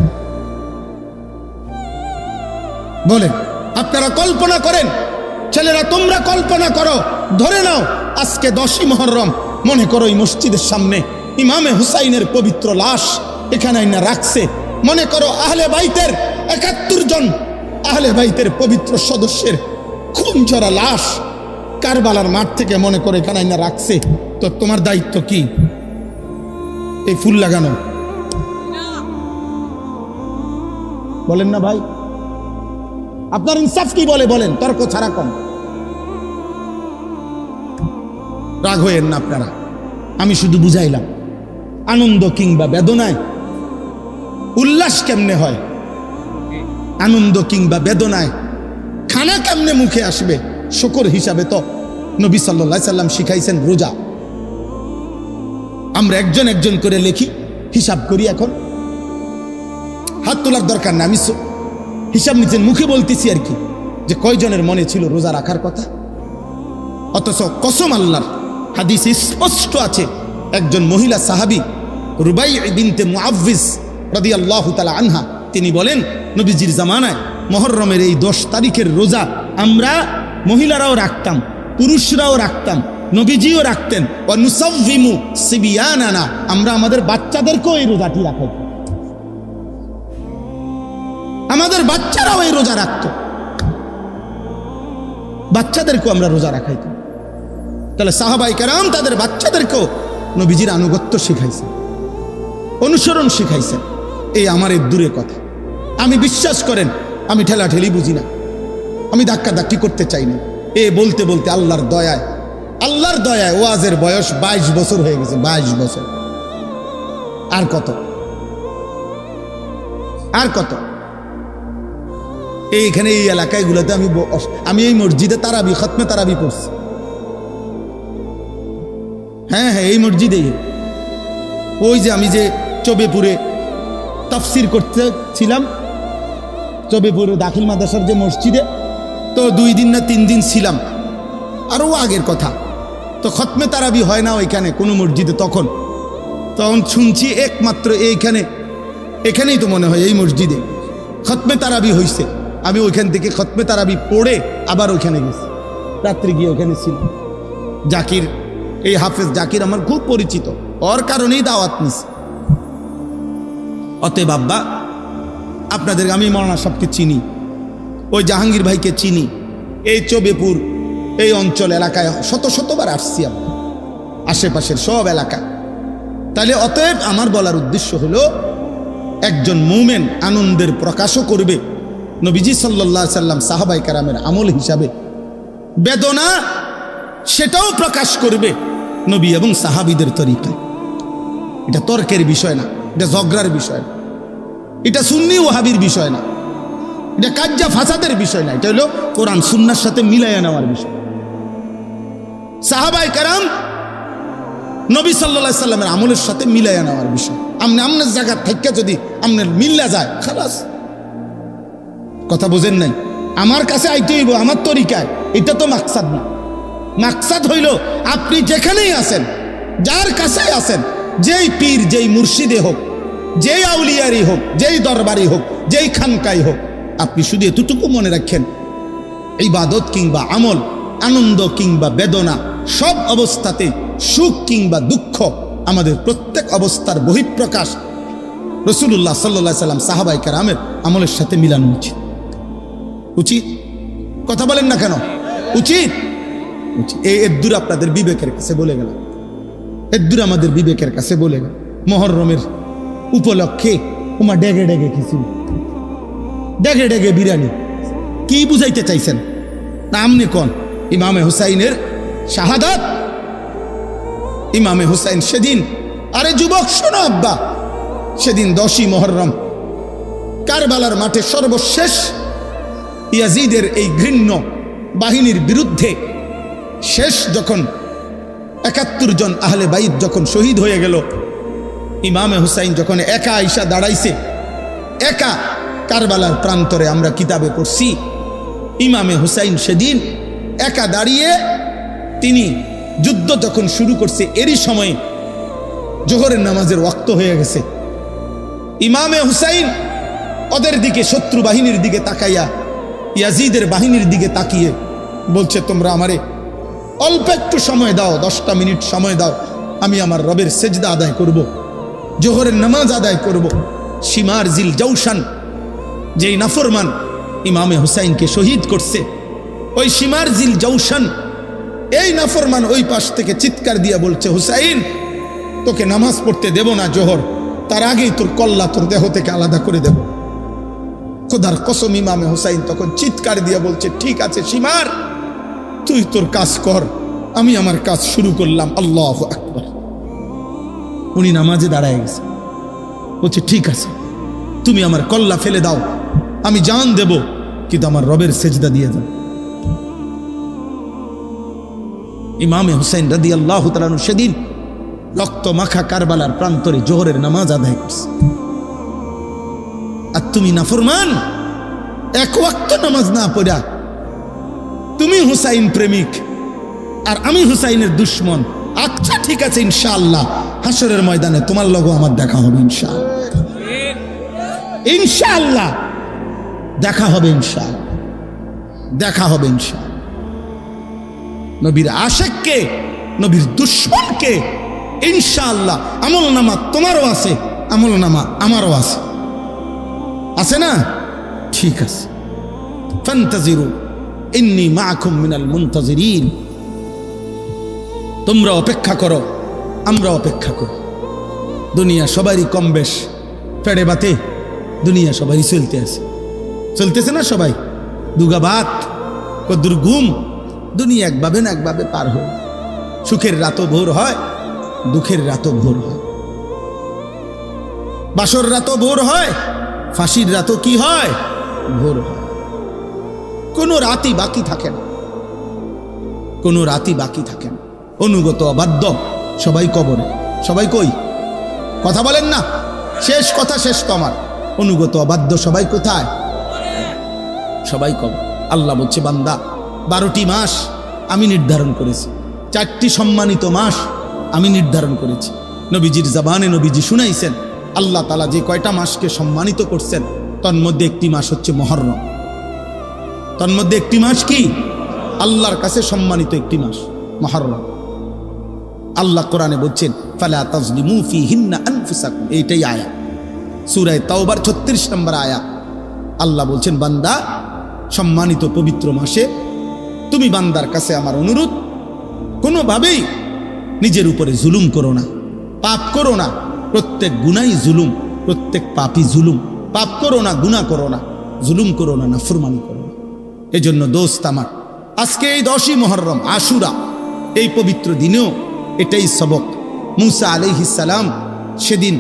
বলেন। আপনারা কল্পনা করেন, ছেলেরা তোমরা কল্পনা করো, ধরে নাও আজকে 10ই মুহররম, মনে করো এই মসজিদের সামনে ইমামে হুসাইনের পবিত্র লাশ এখানে না রাখছে, মনে করো আহলে বাইতের 71 জন আহলে বাইতের পবিত্র সদস্যের খুন ঝরা লাশ কারবালার মাঠ থেকে মনে করে এখানে না রাখছে, তো তোমার দায়িত্ব কি? এই ফুল লাগানো? বলেন না ভাই, আপনার ইনসাফ কি বলে? বলেন, তর্ক ছাড়া কম। রাগ হইেন না আপনারা, আমি শুধু বুঝাইলাম আনন্দ কিংবা বেদনায় উল্লাস কেমনে হয়, আনন্দ কিংবা বেদনায় খানা কেমনে মুখে আসবে, শুকর হিসাবে তো নবী সাল্লাল্লাহু আলাইহি সাল্লাম শিখাইছেন রোজা। আমরা একজন একজন করে লিখি, হিসাব করি। এখন হাত তোলার দরকার না, আমি হিসাব নিচ্ছেন, মুখে বলতেছি আর কি, যে কয়জনের মনে ছিল রোজা রাখার কথা। অথচ কসম আল্লাহর, হাদিসে স্পষ্ট আছে, একজন মহিলা সাহাবী রুবাই বিনতে মুআওয়িজ রাদিয়াল্লাহু তাআলা আনহা, তিনি বলেন, নবীজির জামানায় মুহররমের এই 10 তারিখের রোজা আমরা মহিলারাও রাখতাম, পুরুষরাও রাখতাম, নবীজিও রাখতেন। ওয়া নুসাওয়িমু সিবিয়ানানা, আমরা আমাদের বাচ্চাদেরকেও এই রোজাটি রাখাইতাম, আমাদের বাচ্চারাও এই রোজা রাখতো, বাচ্চাদেরকেও আমরা রোজা রাখাইতাম। তাহলে সাহাবায়ে কেরাম তাদের বাচ্চাদেরকেও নবীজির আনুগত্য শিখাইছেন, অনুসরণ শিখাইছেন। এই আমার এক দূরে কথা, আমি বিশ্বাস করেন আমি ঠেলাঠেলি বুঝি না, আমি ধাক্কাধাক্কি করতে চাই না। বলতে বলতে আল্লাহর দয়ায় ওয়াজের বয়স 22 বছর হয়ে গেছে, 22 বছর। আর কত, আর কত? এইখানে এই এলাকাগুলোতে আমি এই মসজিদে তারাবি, খতমে তারাবি পড়ছি। হ্যাঁ, এই মসজিদে, ওই যে আমি যে চবেপুরে তাফসির করতেছিলাম, চবেপুরে দাখিল মাদ্রাসার যে মসজিদে, তো 2 দিন না 3 দিন ছিলাম। আরও আগের কথা, তো খতমে তারাবি হয় না ওইখানে কোনো মসজিদে। তখন শুনছি একমাত্র এখানেই তো মনে হয় এই মসজিদে খতমে তারাবি হয়েছে। আমি ওইখান থেকে খতমে তারাবি পড়ে আবার ওইখানে গেছি, রাত্রে গিয়ে ওখানে ছিল। জাকির, এই হাফেজ জাকির আমার খুব পরিচিত, ওর কারণেই দাওয়াত নিছি। অতএব আব্বা, আপনাদের আমি মৌলানা সাহেবকে চিনি, ওই জাহাঙ্গীর ভাইকে চিনি, এই চবেপুর এই অঞ্চল এলাকায় শতবার আসছি আমি, আশেপাশের সব এলাকা। তাহলে অতএব আমার বলার উদ্দেশ্য হলো, একজন মুমিন আনন্দের প্রকাশও করবে নবীজি সাল্লাল্লাহু আলাইহি সাল্লাম সাহাবায়ে কেরামের আমল হিসাবে, বেদনা সেটাও প্রকাশ করবে নবী এবং সাহাবীদের তরিকায়। এটা তর্কের বিষয় না, এটা ঝগড়ার বিষয় না, এটা সুন্নি ওয়াহাবির বিষয় না, এটা কাজ্জা ফাসাদের বিষয় না, এটা হলো কোরআন সুন্নাহর সাথে মিলাইয়া নেওয়ার বিষয়। সাহাবায়ে কেরাম নবী সাল্লাল্লাহু আলাইহি সাল্লামের আমলের সাথে মিলাইয়া নেওয়ার বিষয়। আমনের জায়গা থেকে যদি আমনের মিল্লা যায় খালাস, কথা বোঝেন নাই? আমার কাছে আইতে হইব আমার তরিকায়, এটা তো মাকসাদ না। মাকসাদ হইল আপনি যেখানেই আছেন, যার কাছে আছেন, যেই পীর যেই মুর্শিদে হোক, যেই আউলিয়ারি হোক, যেই দরবারি হোক, যেই খানকাই হোক, আপনি শুধু এতটুকু মনে রাখেন, ইবাদত কিংবা আমল, আনন্দ কিংবা বেদনা, সব অবস্থাতে সুখ কিংবা দুঃখ, আমাদের প্রত্যেক অবস্থার বহিঃপ্রকাশ রাসূলুল্লাহ সাল্লাল্লাহু আলাইহি সাল্লাম সাহাবায়ে কেরামের আমলের সাথে মিলানো উচিত। উচিত? কথা বলেন না কেন? উচিত। এর দূর আপনাদের বিবেকের কাছে বলে গেলাম, এর দূর আমাদের বিবেকের কাছে বলে গেল। মুহররমের উপলক্ষে ওমা ডেগে ডেগে কিছু, ডেগে ডেগে বিরিয়ানি, কি বুঝাইতে চাইছেন? না আমনে কোন ইমামে হুসাইনের শাহাদাত, ইমামে হুসাইন সেদিন, আরে যুবক শোনো আব্বা, সেদিন 10ই মুহররম কারবালার মাঠে সর্বশেষ ইয়াজিদের এই ঘৃণ্য বাহিনীর বিরুদ্ধে শেষ যখন 71 জন আহলে বাইত যখন শহীদ হয়ে গেল, ইমামে হুসাইন যখন একা আইসা দাঁড়াইছে, একা কারবালার প্রান্তরে, আমরা কিতাবে পড়ছি ইমামে হুসাইন সেদিন একা দাঁড়িয়ে তিনি যুদ্ধ যখন শুরু করছে, এরই সময়ে জোহরের নামাজের ওয়াক্ত হয়ে গেছে। ইমামে হুসাইন ওদের দিকে, শত্রু বাহিনীর দিকে তাকাইয়া, ইয়াজিদের বাহিনীর দিকে তাকিয়ে বলছে, তোমরা আমারে অল্প একটু সময় দাও, 10টা মিনিট সময় দাও, আমি আমার রবের সেজদা আদায় করব, জোহরের নামাজ আদায় করব। শিমার জিল জৌশান, যেই নাফরমান ইমামে হুসাইনকে শহীদ করছে, ওই শিমার জিল জৌশান, এই নাফরমান ওই পাশ থেকে চিৎকার দিয়ে বলছে, হুসাইন তোকে নামাজ পড়তে দেব না জোহর, তার আগেই তোর কল্লা তোর দেহ থেকে আলাদা করে দেব। খোদার কসম, ইমামে হুসাইন তখন চিৎকার দিয়ে বলছে, ঠিক আছে শিমার, তুই তোর কাজ কর, আমি আমার কাজ শুরু করলাম। আল্লাহু আকবার। উনি নামাজে দাঁড়ায় গেছে, বলছে ঠিক আছে, তুমি আমার কল্লা ফেলে দাও, আমি জান দেব, কিন্তু আমার রবের সেজদা দিয়ে দাও। ইমামে হুসাইন রাদিয়াল্লাহু তাআলা আনহু সেদিন রক্ত মাখা কারবালার প্রান্তরে জোহরের নামাজ আদায় করছে। আর তুমি নাফরমান, এক ওয়াক্ত নামাজ না পড়া, তুমি হুসাইন প্রেমিক আর আমি হুসাইনের দুশ্মন। আচ্ছা ঠিক আছে, ইনশাআল্লাহ হাসরের ময়দানে তোমার লগো আমার দেখা হবে, ইনশাআল্লাহ, ইনশাআল্লাহ দেখা হবে, ইনশাআল্লাহ দেখা হবে, ইনশাআল্লাহ। নবীর আশিককে, নবীর দুশ্মনকে ইনশাআল্লাহ আমল নামা তোমারও আছে, আমল নামা আমারও আছে, আছে না? ঠিক আছে, ফান্তাজিরু ইন্নী মাআকুম মিনাল মুনতাজিরিন, তোমরা অপেক্ষা করো, আমরা অপেক্ষা করি। দুনিয়া সবারই কম বেশ পেড়ে বাতে, দুনিয়া সবারই চলতে আছে, চলতেছে না সবাই? দুগা ভাত, কদ্দুর ঘুম, দুনিয়া একভাবে না একভাবে পার হয়। সুখের রাতও ভোর হয়, দুঃখের রাতও ভোর হয়, বাসর রাতও ভোর হয়, ফাঁসির রাতও কি হয়? ভোর হয়। কোনো রাতই বাকি থাকে না, কোনো রাতই বাকি থাকে না। অনুগত অবাধ্য সবাই কবরে, সবাই কই? কথা বলেন না, শেষ কথা শেষ তো আমার। অনুগত অবাধ্য সবাই কোথায়? সবাই কবর। আল্লাহ বলছে, বান্দা 12টি মাস আমি নির্ধারণ করেছি, 4টি সম্মানিত মাস আমি নির্ধারণ করেছি। নবীজির জবানে নবীজি শুনাইছেন, আল্লাহ তাআলা যে কয়টা মাসকে সম্মানিত করছেন, তার মধ্যে একটি মাস হচ্ছে মুহররম। তার মধ্যে একটি মাস কি? আল্লাহর কাছে সম্মানিত একটি মাস, মুহররম। আল্লাহ কোরআনে বলছেন, ফালা তাজলিমু ফিহিন্না আনফুসাকুম, এইটাই আয়াত, সূরা তাওবার 36 নম্বর আয়াত। আল্লাহ বলছেন, বান্দা সম্মানিত পবিত্র মাসে তুমি বান্দার কাছে আমার অনুরোধ, কোনোভাবেই নিজের উপরে জুলুম করো না, পাপ করো না। প্রত্যেক গুনাহই জুলুম, প্রত্যেক পাপই জুলুম। পাপ করো না, গুনাহ করো না, জুলুম করো না, নাফরমানি করো না। এজন্য দোস্ত আমার, আজকে এই 10ই মুহররম আশুরা, এই পবিত্র দিনেও এটাই সবক। মুসা আলাইহিস সালাম সেদিন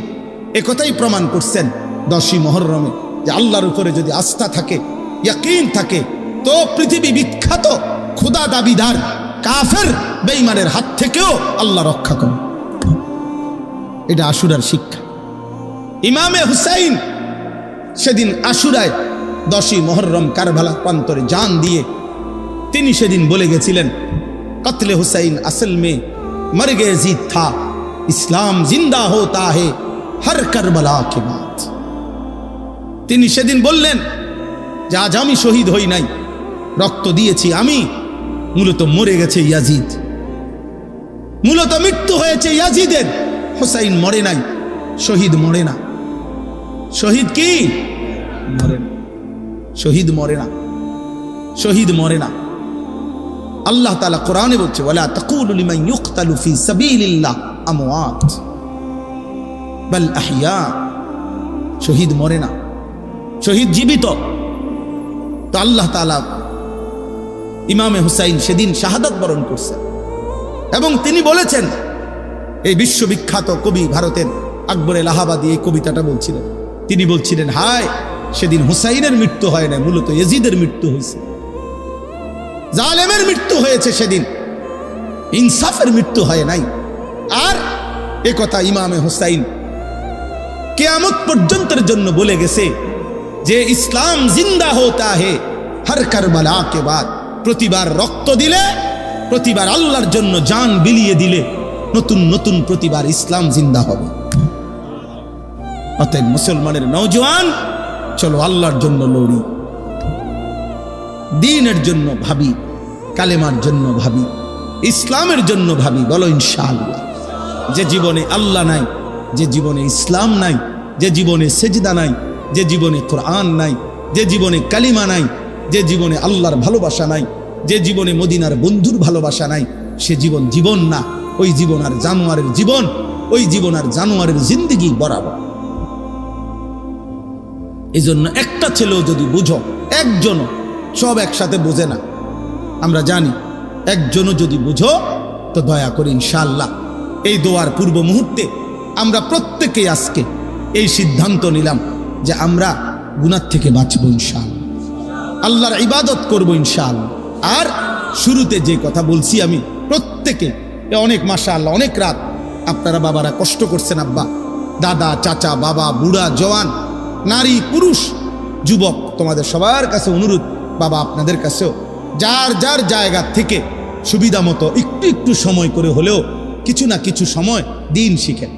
একথাই প্রমাণ করছেন 10ই মুহররমে, যে আল্লাহর উপরে যদি আস্থা থাকে, ইয়াকিন থাকে, তো পৃথিবী বিখ্যাত খোদা দাবিদার কাফের বেঈমানের হাত থেকেও আল্লাহ রক্ষা করে। এটা আশুরার শিক্ষা। ইমামে হুসাইন সেদিন আশুরায় 10ই মুহররম কারবালা প্রান্তরে জান দিয়ে তিনি সেদিন বলে গেছিলেন, কতলে হুসাইন আসল মে মর গে জিদ থা, ইসলাম জিন্দা হোতা হে হর কারবালা কে বাদ। তিনি সেদিন বললেন যে আজ আমি শহীদ হই নাই, রক্ত দিয়েছি আমি, মূলত মরে গেছে ইয়াজিদ, মূলত মৃত্যু হয়েছে ইয়াজিদের। হুসাইন মরে নাই, শহীদ মরে না। শহীদ কি মরে না, শহীদ মরে না, শহীদ মরে না। আল্লাহ তাআলা কোরআনে বলছে, ওয়ালা তাকুলু লিমান ইউকতালু ফি সাবিলিল্লাহ আমওয়াত বাল আহইয়া। শহীদ মরে না, শহীদ জীবিত। তো আল্লাহ তাআলা ইমামে হুসাইন সেদিন শাহাদাত বরণ করছেন এবং তিনি বলেছেন, এই বিশ্ববিখ্যাত কবি ভারতের আকবর এলাহাবাদী এই কবিতাটা বলছিলেন। তিনি বলছিলেন, হায় সেদিন হুসাইনের মৃত্যু হয় না, মূলত ইয়াজিদের মৃত্যু হয়েছে, জালেমের মৃত্যু হয়েছে সেদিন, ইনসাফের মৃত্যু হয় নাই। আর এ কথা ইমামে হুসাইন কিয়ামত পর্যন্তের জন্য বলে গেছে যে ইসলাম জিন্দা হোতা হে হর কারবালা কে বাদ। প্রতিবার রক্ত দিলে, প্রতিবার আল্লাহর জন্য জান বিলিয়ে দিলে নতুন নতুন প্রতিবার ইসলাম জিন্দা হবে। অতএব মুসলমানের নওজোয়ান, চলো আল্লাহর জন্য লড়ি, দ্বীনের জন্য ভাবি, কালেমার জন্য ভাবি, ইসলামের জন্য ভাবি। বলো ইনশাআল্লাহ। যে জীবনে আল্লাহ নাই, যে জীবনে ইসলাম নাই, যে জীবনে সেজদা নাই, যে জীবনে কোরআন নাই, যে জীবনে কালিমা নাই, যে জীবনে আল্লাহর ভালোবাসা নাই, যে জীবনে মদিনার বন্ধুর ভালোবাসা নাই, সে জীবন জীবন না। ওই জীবন আর জানোয়ারের জীবন, ওই জীবন আর জানোয়ারের জিন্দেগি বরাবর। এই জন্য একটা ছেলেও যদি বুঝো, একজনও, সব একসাথে বোঝে না, আমরা জানি, একজনও যদি বুঝো তো দয়া করে ইনশাআল্লাহ এই দোয়ার পূর্ব মুহূর্তে আমরা প্রত্যেকেই আজকে এই সিদ্ধান্ত নিলাম যে আমরা গুনাহ থেকে বাঁচবো ইনশাআল্লাহ, আল্লাহর ইবাদত করবো ইনশাআল্লাহ। আর শুরুতে যে কথা বলছি আমি, প্রত্যেকে অনেক মাশাআল্লাহ অনেক রাত আপনারা বাবারা কষ্ট করছেন, আব্বা দাদা চাচা বাবা বুড়া জওয়ান নারী পুরুষ যুবক, তোমাদের সবার কাছে অনুরোধ, বাবা আপনাদের কাছেও, যার যার জায়গা থেকে সুবিধা মতো একটু একটু সময় করে হলেও কিছু না কিছু সময় দিন শিখেন,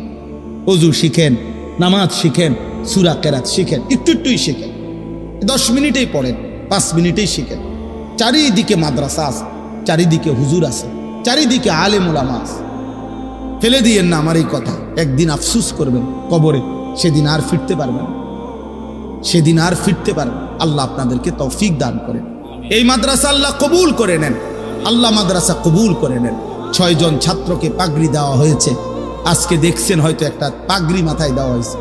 ওযু শিখেন, নামাজ শিখেন, সূরা কেরাত শিখেন, একটু একটুই শিখেন, 10 মিনিটেই পড়েন, 5 মিনিটেই শিখেন। চারিদিকে মাদ্রাসা আছে, চারিদিকে হুজুর আছে, চারিদিকে আলেম ওলামা আছে। ফেলে দিয়েন না আমার এই কথা, একদিন আফসুস করবেন কবরে, সেদিন আর ফিরতে পারবেন, সেদিন আর ফিরতে পারবেন। আল্লাহ আপনাদেরকে তৌফিক দান করেন। এই মাদ্রাসা আল্লাহ কবুল করে নেন, আল্লাহ মাদ্রাসা কবুল করে নেন। 6 জন ছাত্রকে পাগড়ি দেওয়া হয়েছে, আজকে দেখছেন হয়তো একটা পাগড়ি মাথায় দেওয়া হয়েছে।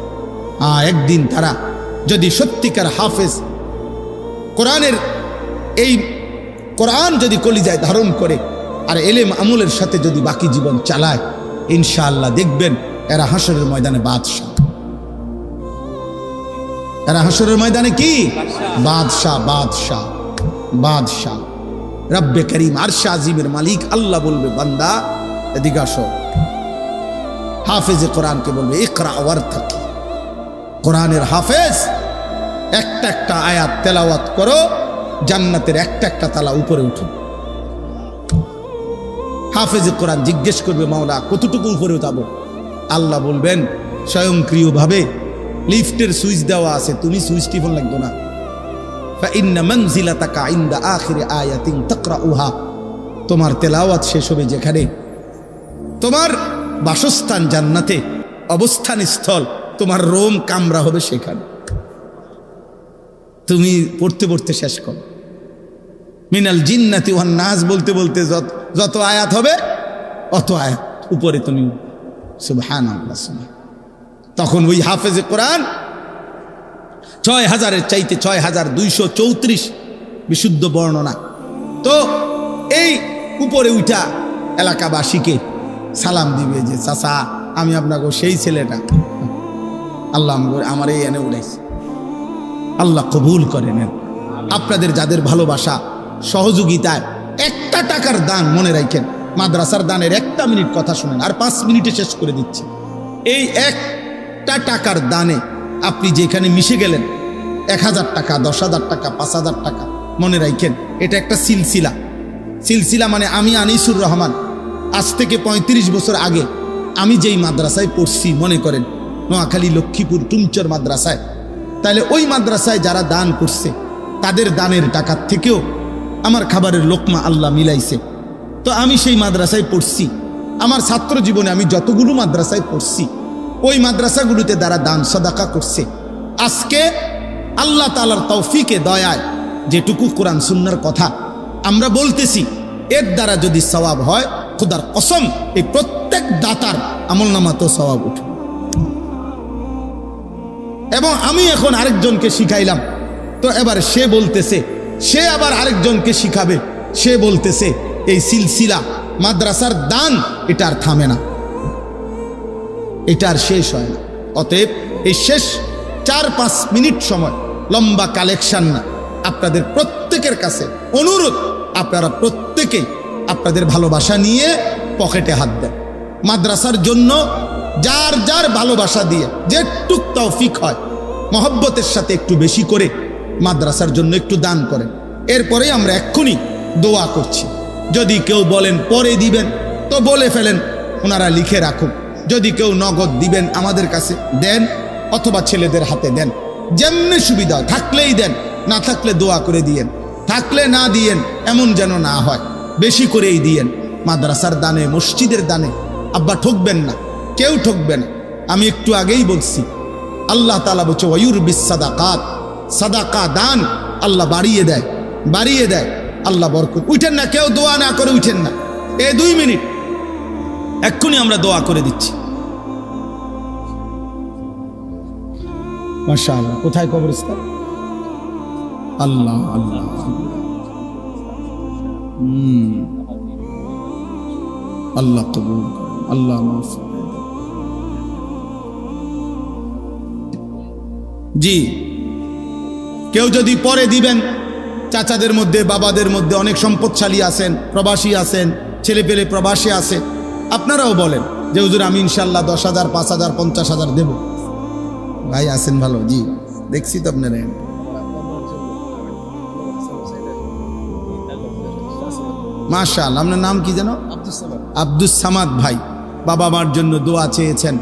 একদিন তারা যদি সত্যিকার হাফেজ, কোরআনের এই কোরআন যদি কলিজায় ধারণ করে আর এলেম আমলের সাথে যদি বাকি জীবন চালায়, ইনশাআল্লাহ দেখবেন এরা হাসরের ময়দানে বাদশাহ। এরা হাসরের ময়দানে কি বাদশাহ, বাদশাহ, বাদশাহ। রব্বে করিম আরশে আজিমের মালিক আল্লাহ বলবে, বান্দা এদিকে আসো। হাফেজে কোরআনকে বলবে, ইকরা ওয়ারতাকি। কোরআনের হাফেজ, একটা একটা আয়াত তেলাওয়াত করো, জান্নাতের একটা একটা তালা উপরে উঠো। হাফেজে কোরআন জিজ্ঞেস করবে, মাওলা কতটুকু উপরে উঠাবো? আল্লাহ বলবেন স্বয়ংক্রিয়ভাবে, লিফটের সুইচ দেওয়া আছে, তুমি সুইচ টিপন লাগতো না। ফাইন্না মানজিলাতাকা ইনদা আখিরি আয়াতিন তাকরাউহা। তোমার তেলাওয়াত শেষ হবে যেখানে, তোমার বাসস্থান জান্নাতে, অবস্থান স্থল তোমার রোম কামরা হবে সেখানে। তুমি পড়তে পড়তে শেষ করো। মিনাল জিন্নাতি ওয়ান নাস বলতে বলতে যত আয়াত হবে অত আয়াত উপরে তুমি সুবহানাল্লাহ। তখন ওই হাফেজে কোরআন 6000-এর চাইতে 6234 বিশুদ্ধ বর্ণনা। তো এই উপরে উঠা এলাকাবাসীকে সালাম দিবে যে, চাচা আমি আপনাকে সেই ছেলেটা, আল্লাহ আমার এই এনে উঠাইছে। আল্লাহ কবুল করে নেন, আপনাদের যাদের ভালোবাসা সহযোগিতায় একটা টাকার দান মনে রাখেন, মাদ্রাসার দানের একটা মিনিট কথা শুনেন, আর 5 মিনিটে শেষ করে দিচ্ছি। এই একটা টাকার দানে আপনি যেখানে মিশে গেলেন, 1000 টাকা, 10,000 টাকা, 5,000 টাকা, মনে রাখেন এটা একটা সিলসিলা। সিলসিলা মানে আমি আনিসুর রহমান আজ থেকে 35 বছর আগে আমি যেই মাদ্রাসায় পড়ছি, মনে করেন নোয়াখালী লক্ষ্মীপুর টুমচর মাদ্রাসায়, তাহলে ওই মাদ্রাসায় যারা দান করছে তাদের দানের টাকার থেকেও আমার খাবারের লোকমা আল্লাহ মিলাইছে। তো আমি সেই মাদ্রাসায় পড়ছি, আমার ছাত্র জীবনে আমি যতগুলো মাদ্রাসায় পড়ছি ওই মাদ্রাসাগুলোতে যারা দান সাদাকা করছে, আজকে আল্লাহ তাআলার তৌফিকে দয়ায় যেটুকু কোরআন সুন্নাহর কথা আমরা বলতেছি, এর দ্বারা যদি সওয়াব হয়, খোদার কসম এই প্রত্যেক দাতার আমলনামাতেও সওয়াব উঠে। এবং আমি এখন আরেকজনকে শিখাইলাম, তো এবার সে বলতেছে, সে আবার আরেকজনকে শিখাবে, সে বলতেছে এই সিলসিলা মাদ্রাসার দান এটা আর থামে না, এটা আর শেষ হয় না। অতএব এই শেষ 4-5 মিনিট সময় লম্বা কালেকশন না, আপনাদের প্রত্যেকের কাছে অনুরোধ, আপনারা প্রত্যেকেই আপনাদের ভালোবাসা নিয়ে পকেটে হাত দেন। মাদ্রাসার জন্য যার যার ভালোবাসা দিয়ে যেটুক তৌফিক হয় মহব্বতের সাথে একটু বেশি করে মাদ্রাসার জন্য একটু দান করেন। এরপরে আমরা এক্ষুনি দোয়া করছি। যদি কেউ বলেন পরে দিবেন তো বলে ফেলেন, ওনারা লিখে রাখুন। যদি কেউ নগদ দিবেন আমাদের কাছে দেন, অথবা ছেলেদের হাতে দেন, যেমনি সুবিধা, থাকলেই দেন, না থাকলে দোয়া করে দিয়েন, থাকলে না দিয়েন এমন যেন না হয়, বেশি করেই দিয়েন। মাদ্রাসার দানে, মসজিদের দানে আব্বা ঠকবেন না, কেউ ঠকবে না। আমি একটু আগেই বলছি, আল্লাহ তাআলা বলছে ওয়ায়ুরবিস সাদাকাত, সাদাকা দান আল্লাহ বাড়িয়ে দেয়, বাড়িয়ে দেয় আল্লাহ বরকত। উঠেন না, কেউ দোয়া না করে উঠেন না। এই 2 মিনিট এক্ষুনি আমরা দোয়া করে দিচ্ছি। মাশাআল্লাহ। কোথায় কবরস্থান? আল্লাহ আল্লাহ, আল্লাহ কবুল, আল্লাহ মাফ। জি, কেউ যদি পরে দিবেন, চাচাদের মধ্যে, বাবাদের মধ্যে অনেক সম্পদশালী আছেন, প্রবাসী আছেন, ছেলে পেলে প্রবাসী আছে, আপনারাও বলেন যে হুজুর আমি ইনশাল্লাহ 10,000, 5,000, 50,000 দেব। ভাই আছেন ভালো? জি, দেখছি তো আপনারা। মাশাআল্লাহ। আপনার নাম কি যেন? আব্দুস সামাদ ভাই। বাবা মার জন্য দোয়া চেয়েছেন।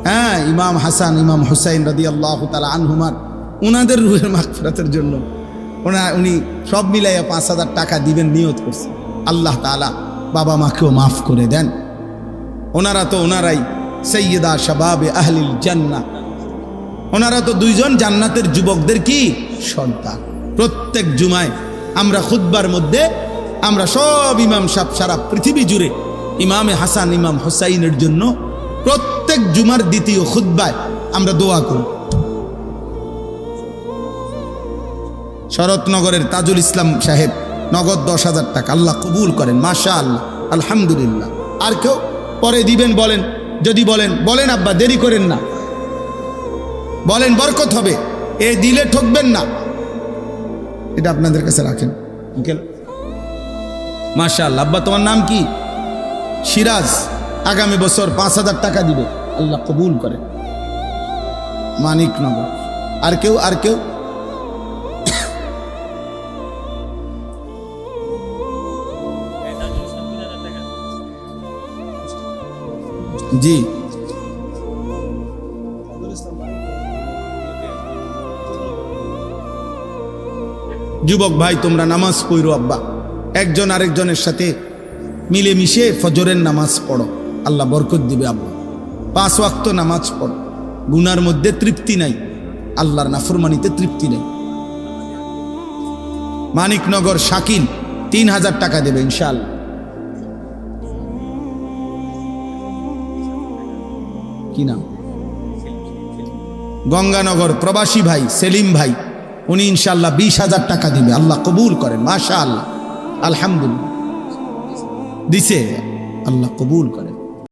হ্যাঁ, ইমাম হাসান, ইমাম হুসাইন রাদিয়াল্লাহু তাআলা আনহুমার, ওনাদের রুহের মাগফিরাতের জন্য উনি সব মিলাইয়া 5,000 টাকা দিবেন নিয়ত করছে। আল্লাহ তাআলা বাবা মাকেও মাফ করে দেন। ওনারা তো ওনারাই সাইয়্যিদা শাবাবে আহলিল জান্নাহ, ওনারা তো 2 জন জান্নাতের যুবকদের কি সন্তান। প্রত্যেক জুমায় আমরা খুতবার মধ্যে আমরা সব ইমাম সাহেব সারা পৃথিবী জুড়ে ইমামে হাসান, ইমাম হুসাইনের জন্য প্রত্যেক জুমার দ্বিতীয় খুতবায় আমরা দোয়া করি। শরৎনগরের তাজুল ইসলাম সাহেব নগদ 10,000 টাকা, আল্লাহ কবুল করেন। মাশাআল্লাহ, আলহামদুলিল্লাহ। আর কেউ পরে দিবেন বলেন, যদি বলেন বলেন আব্বা, দেরি করেন না, বলেন, বরকত হবে। এ দিলে ঠকবেন না, এটা আপনাদের কাছে রাখেন। মাশাআল্লাহ। আব্বা তোমার নাম কি? সিরাজ। আগামী বছর 5,000 টাকা দিবে, আল্লাহ কবুল করে। মানিকনগর। আর কেউ? আর কেউ? জি, যুবক ভাই তোমরা নামাজ পড়ো আব্বা, একজন আরেকজনের সাথে মিলেমিশে ফজরের নামাজ পড়ো, আল্লাহ বরকত দিবে আব্বা। 5 ওয়াক্ত নামাজ পড়ো, গুনার মধ্যে তৃপ্তি নাই, আল্লাহর নাফরমানিতে তৃপ্তি নেই। মানিকনগর শাকিল 3,000 টাকা দেবে ইনশাআল্লাহ। কি নাম? গঙ্গানগর প্রবাসী ভাই সেলিম ভাই, উনি ইনশাআল্লাহ 20,000 টাকা দিবে, আল্লাহ কবুল করেন। মাশাআল্লাহ, আলহামদুলিল্লাহ। দিছে, আল্লাহ কবুল করেন।